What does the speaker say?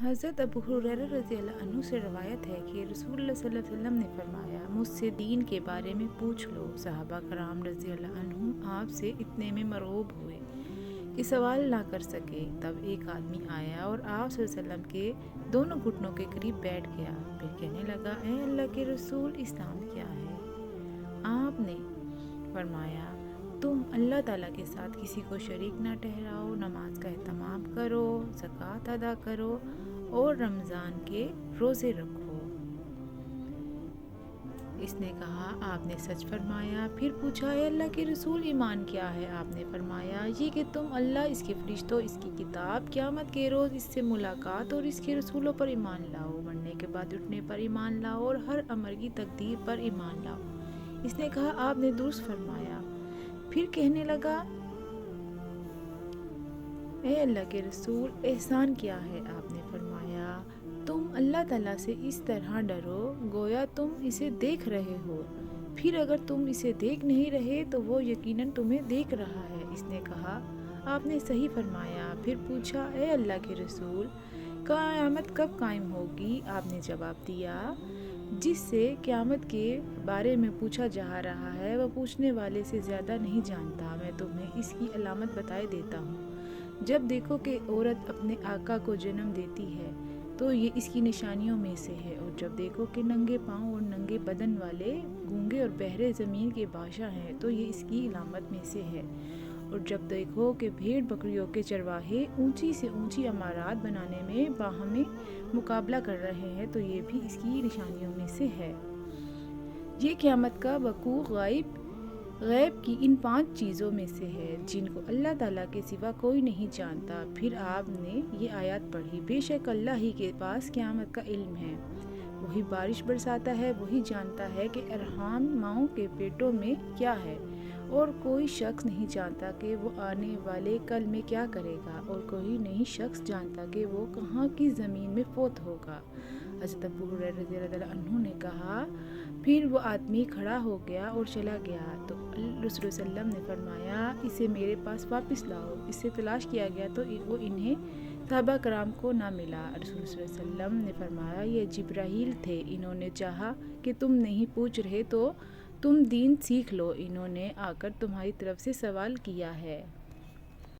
حضرت ابو ہریرہ رضی اللہ عنہ سے روایت ہے کہ رسول اللہ صلی اللہ علیہ وسلم نے فرمایا، مجھ سے دین کے بارے میں پوچھ لو۔ صحابہ کرام رضی اللہ عنہم آپ سے اتنے میں مرعوب ہوئے کہ سوال نہ کر سکے۔ تب ایک آدمی آیا اور آپ صلی اللہ علیہ وسلم کے دونوں گھٹنوں کے قریب بیٹھ گیا، پھر کہنے لگا، اے اللہ کے رسول، اسلام کیا ہے؟ آپ نے فرمایا، تم اللہ تعالیٰ کے ساتھ کسی کو شریک نہ ٹھہراؤ، نماز کا اہتمام کرو، زکوٰۃ ادا کرو اور رمضان کے روزے رکھو۔ اس نے کہا، آپ نے سچ فرمایا۔ پھر پوچھا، اے اللہ کے رسول، ایمان کیا ہے؟ آپ نے فرمایا، یہ کہ تم اللہ، اس کے فرشتوں، اس کی کتاب، قیامت کے روز اس سے ملاقات اور اس کے رسولوں پر ایمان لاؤ، مرنے کے بعد اٹھنے پر ایمان لاؤ اور ہر امر کی تقدیر پر ایمان لاؤ۔ اس نے کہا، آپ نے درست فرمایا۔ پھر کہنے لگا، اے اللہ کے رسول، احسان کیا ہے؟ آپ نے فرمایا، تم اللہ تعالیٰ سے اس طرح ڈرو گویا تم اسے دیکھ رہے ہو، پھر اگر تم اسے دیکھ نہیں رہے تو وہ یقیناً تمہیں دیکھ رہا ہے۔ اس نے کہا، آپ نے صحیح فرمایا۔ پھر پوچھا، اے اللہ کے رسول، قیامت کب قائم ہوگی؟ آپ نے جواب دیا، جس سے قیامت کے بارے میں پوچھا جا رہا ہے وہ پوچھنے والے سے زیادہ نہیں جانتا۔ میں تمہیں اس کی علامت بتائے دیتا ہوں۔ جب دیکھو کہ عورت اپنے آقا کو جنم دیتی ہے تو یہ اس کی نشانیوں میں سے ہے، اور جب دیکھو کہ ننگے پاؤں اور ننگے بدن والے گونگے اور بہرے زمین کے بادشاہ ہیں تو یہ اس کی علامت میں سے ہے، اور جب دیکھو کہ بھیڑ بکریوں کے چرواہے اونچی سے اونچی عمارات بنانے میں باہمی مقابلہ کر رہے ہیں تو یہ بھی اس کی نشانیوں میں سے ہے۔ یہ قیامت کا وقوع غیب کی ان 5 چیزوں میں سے ہے جن کو اللہ تعالیٰ کے سوا کوئی نہیں جانتا۔ پھر آپ نے یہ آیات پڑھی، بے شک اللہ ہی کے پاس قیامت کا علم ہے، وہی بارش برساتا ہے، وہی جانتا ہے کہ ارحام ماؤں کے پیٹوں میں کیا ہے، اور کوئی شخص نہیں جانتا کہ وہ آنے والے کل میں کیا کرے گا، اور کوئی نہیں شخص جانتا کہ وہ کہاں کی زمین میں فوت ہوگا۔ حضرت ابو ہریرہ رضی اللہ عنہ نے کہا، پھر وہ آدمی کھڑا ہو گیا اور چلا گیا تو رسول صلی اللہ علیہ وسلم نے فرمایا، اسے میرے پاس واپس لاؤ۔ اس سے تلاش کیا گیا تو وہ انہیں صحابہ کرام کو نہ ملا۔ رسول صلی اللہ علیہ وسلم نے فرمایا، یہ جبرائیل تھے، انہوں نے چاہا کہ تم نہیں پوچھ رہے تو تم دین سیکھ لو، انہوں نے آ کر تمہاری طرف سے سوال کیا ہے۔